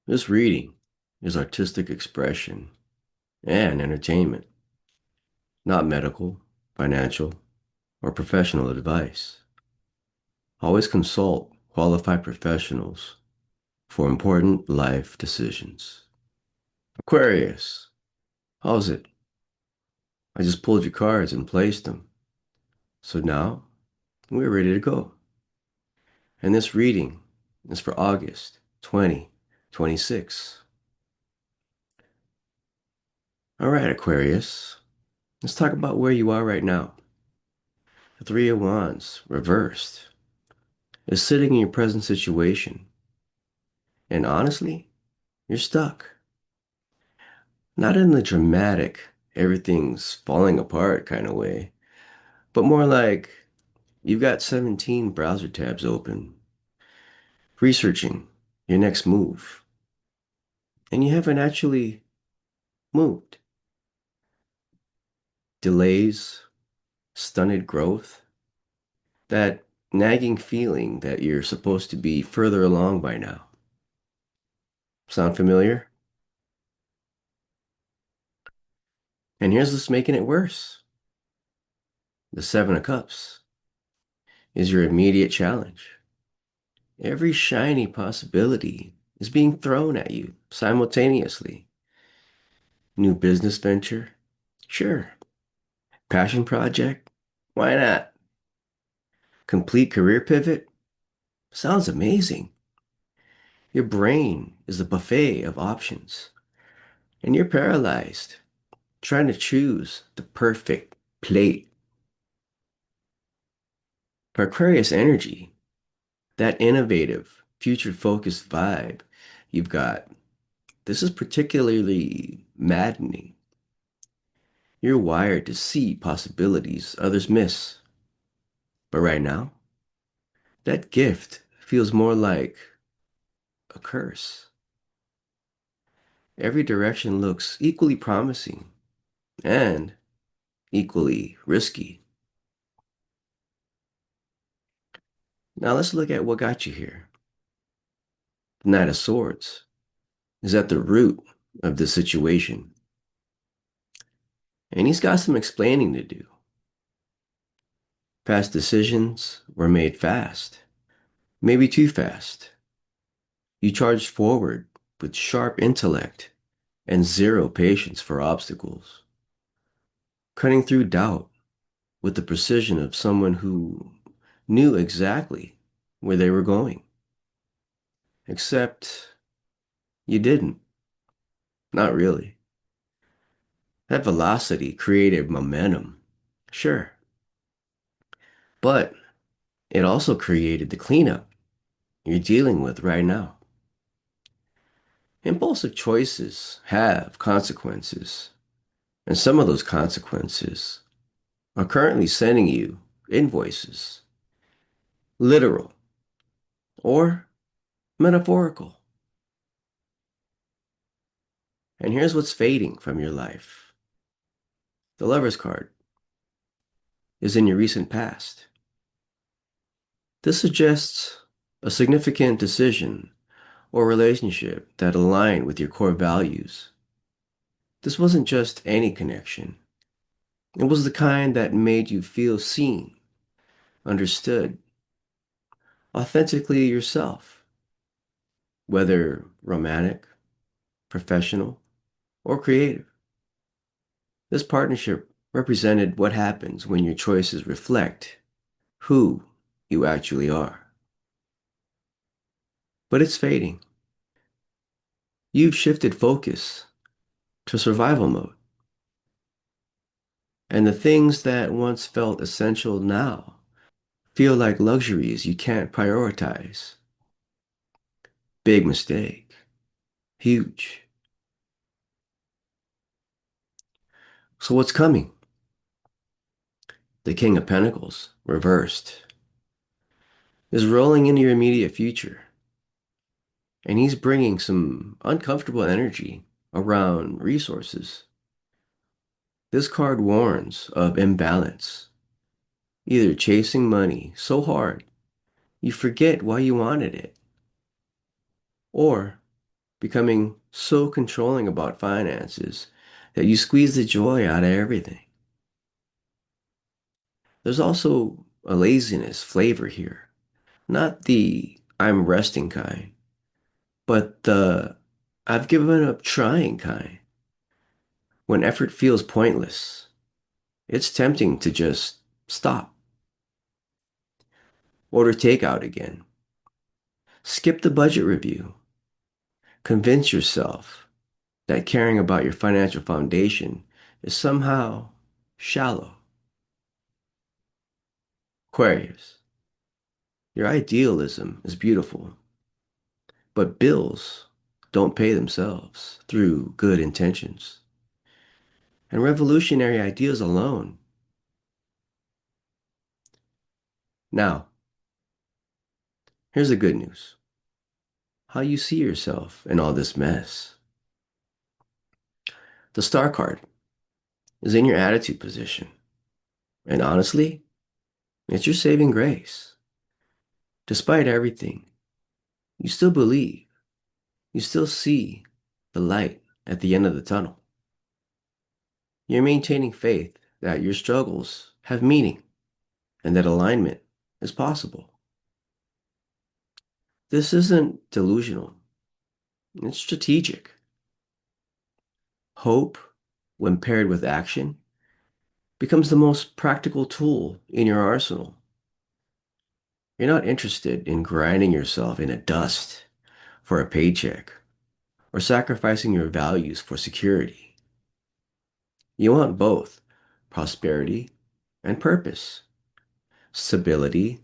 This reading is artistic expression and entertainment, not medical, financial, or professional advice. Always consult qualified professionals for important life decisions. Aquarius, how's it? I just pulled your cards and placed them. So now we're ready to go. And this reading is for August 2026. All right, Aquarius, let's talk about where you are right now. The Three of Wands, reversed, is sitting in your present situation. And honestly, you're stuck. Not in the dramatic, everything's falling apart kind of way, but more like you've got 17 browser tabs open, researching your next move, and you haven't actually moved. Delays, stunted growth, that nagging feeling that you're supposed to be further along by now. Sound familiar? And here's what's making it worse. The Seven of Cups is your immediate challenge. Every shiny possibility is being thrown at you simultaneously. New business venture? Sure. Passion project? Why not? Complete career pivot? Sounds amazing. Your brain is a buffet of options, and you're paralyzed, trying to choose the perfect plate. For Aquarius energy, that innovative, future-focused vibe you've got, this is particularly maddening. You're wired to see possibilities others miss. But right now, that gift feels more like a curse. Every direction looks equally promising and equally risky. Now let's look at what got you here. The Knight of Swords is at the root of the situation, and he's got some explaining to do. Past decisions were made fast, maybe too fast. You charged forward with sharp intellect and zero patience for obstacles, cutting through doubt with the precision of someone who knew exactly where they were going. Except you didn't. Not really. That velocity created momentum, sure, but it also created the cleanup you're dealing with right now. Impulsive choices have consequences, and some of those consequences are currently sending you invoices, literal or metaphorical. And here's what's fading from your life. The Lover's card is in your recent past. This suggests a significant decision or relationship that aligned with your core values. This wasn't just any connection. It was the kind that made you feel seen, understood, authentically yourself, whether romantic, professional, or creative. This partnership represented what happens when your choices reflect who you actually are. But it's fading. You've shifted focus to survival mode, and the things that once felt essential now feel like luxuries you can't prioritize. Big mistake. Huge. So what's coming? The King of Pentacles, reversed, is rolling into your immediate future, and he's bringing some uncomfortable energy around resources. This card warns of imbalance, either chasing money so hard you forget why you wanted it, or becoming so controlling about finances that you squeeze the joy out of everything. There's also a laziness flavor here, not the I'm resting kind, but the I've given up trying kind. When effort feels pointless, it's tempting to just stop, order takeout again, skip the budget review, convince yourself that caring about your financial foundation is somehow shallow. Aquarius, your idealism is beautiful, but bills don't pay themselves through good intentions. And revolutionary ideas alone. Now, here's the good news. How you see yourself in all this mess. The star card is in your attitude position. And honestly, it's your saving grace. Despite everything, you still believe. You still see the light at the end of the tunnel. You're maintaining faith that your struggles have meaning and that alignment is possible. This isn't delusional, it's strategic. Hope, when paired with action, becomes the most practical tool in your arsenal. You're not interested in grinding yourself into dust for a paycheck or sacrificing your values for security. You want both prosperity and purpose, stability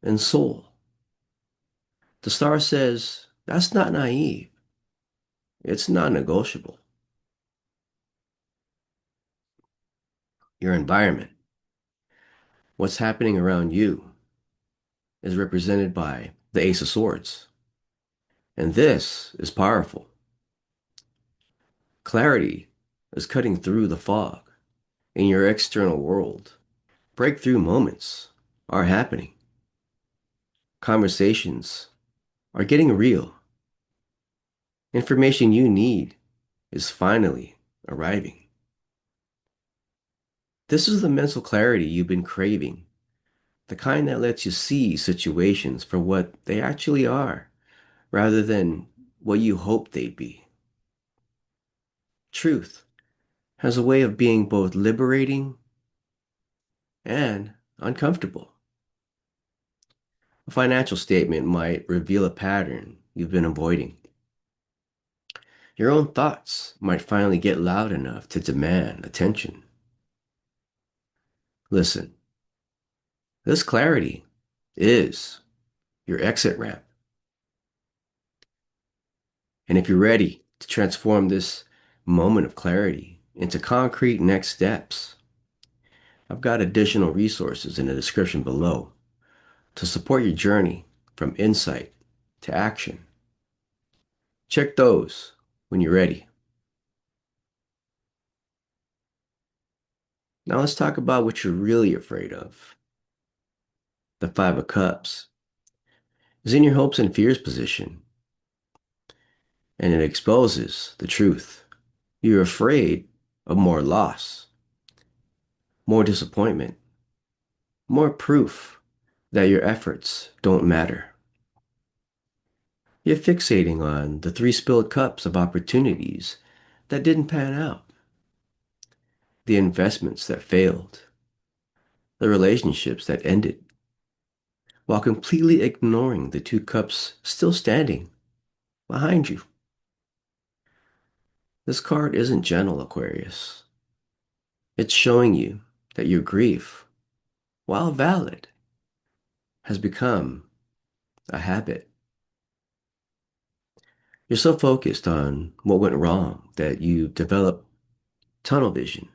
and soul. The star says that's not naive, it's non-negotiable. Your environment, what's happening around you, is represented by the Ace of Swords. And this is powerful. Clarity is cutting through the fog in your external world. Breakthrough moments are happening. Conversations are getting real. Information you need is finally arriving. This is the mental clarity you've been craving, the kind that lets you see situations for what they actually are, rather than what you hoped they'd be. Truth has a way of being both liberating and uncomfortable. A financial statement might reveal a pattern you've been avoiding. Your own thoughts might finally get loud enough to demand attention. Listen, this clarity is your exit ramp. And if you're ready to transform this moment of clarity into concrete next steps, I've got additional resources in the description below to support your journey from insight to action. Check those when you're ready. Now let's talk about what you're really afraid of. The Five of Cups is in your hopes and fears position, and it exposes the truth. You're afraid of more loss, more disappointment, more proof that your efforts don't matter. You're fixating on the three spilled cups of opportunities that didn't pan out, the investments that failed, the relationships that ended, while completely ignoring the two cups still standing behind you. This card isn't gentle, Aquarius. It's showing you that your grief, while valid, has become a habit. You're so focused on what went wrong that you develop tunnel vision.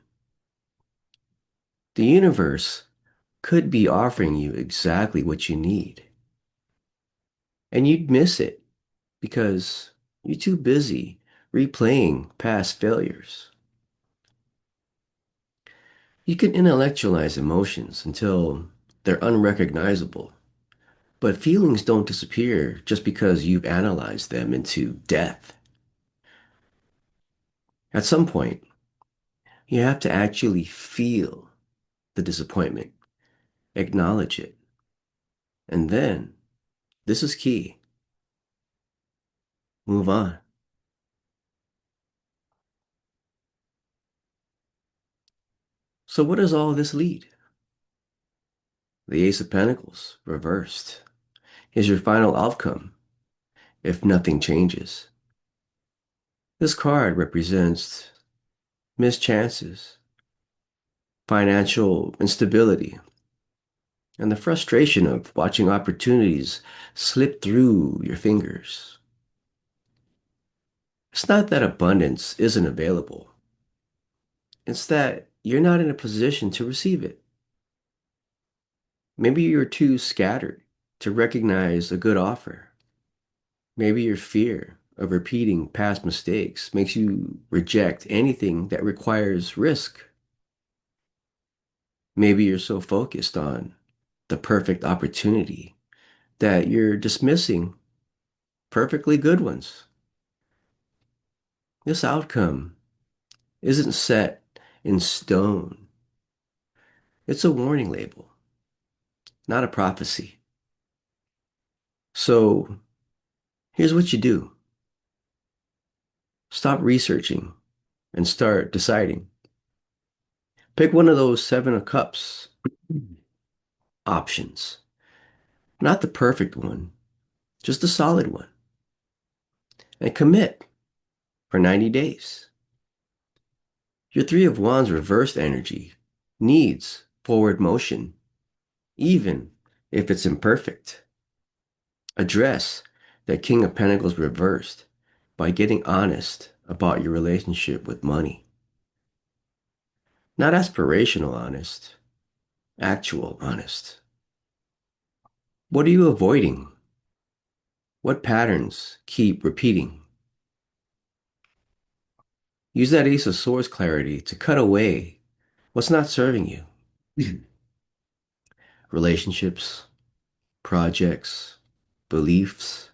The universe could be offering you exactly what you need, and you'd miss it because you're too busy replaying past failures. You can intellectualize emotions until they're unrecognizable, but feelings don't disappear just because you've analyzed them into death. At some point, you have to actually feel the disappointment, acknowledge it, and then, this is key, move on. So what does all this lead? The Ace of Pentacles, reversed, is your final outcome if nothing changes. This card represents missed chances, financial instability, and the frustration of watching opportunities slip through your fingers. It's not that abundance isn't available. It's that you're not in a position to receive it. Maybe you're too scattered to recognize a good offer. Maybe your fear of repeating past mistakes makes you reject anything that requires risk. Maybe you're so focused on the perfect opportunity that you're dismissing perfectly good ones. This outcome isn't set in stone. It's a warning label, not a prophecy. So here's what you do. Stop researching and start deciding. Pick one of those Seven of Cups options. Not the perfect one, just a solid one. And commit for 90 days. Your Three of Wands reversed energy needs forward motion, even if it's imperfect. Address that King of Pentacles reversed by getting honest about your relationship with money. Not aspirational honest, actual honest. What are you avoiding? What patterns keep repeating? Use that Ace of Swords clarity to cut away what's not serving you. Relationships, projects, beliefs,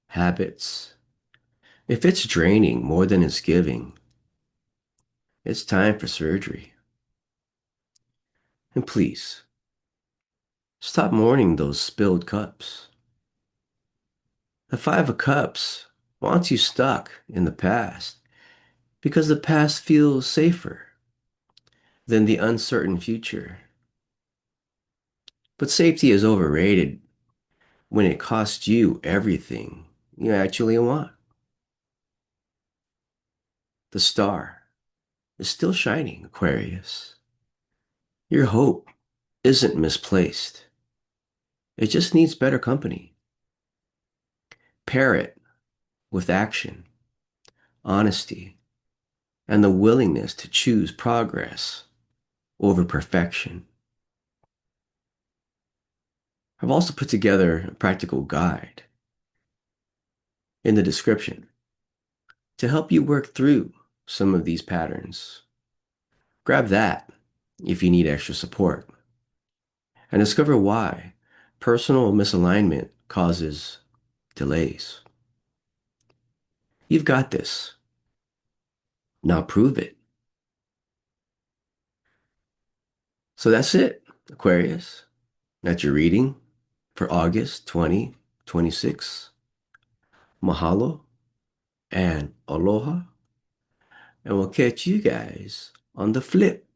habits. If it's draining more than it's giving, it's time for surgery. And please, stop mourning those spilled cups. The Five of Cups wants you stuck in the past because the past feels safer than the uncertain future. But safety is overrated when it costs you everything you actually want. The star is still shining, Aquarius. Your hope isn't misplaced. It just needs better company. Pair it with action, honesty, and the willingness to choose progress over perfection. I've also put together a practical guide in the description to help you work through some of these patterns. Grab that if you need extra support and discover why personal misalignment causes delays. You've got this. Now prove it. So that's it, Aquarius. That's your reading for August 2026. Mahalo and aloha. And we'll catch you guys on the flip.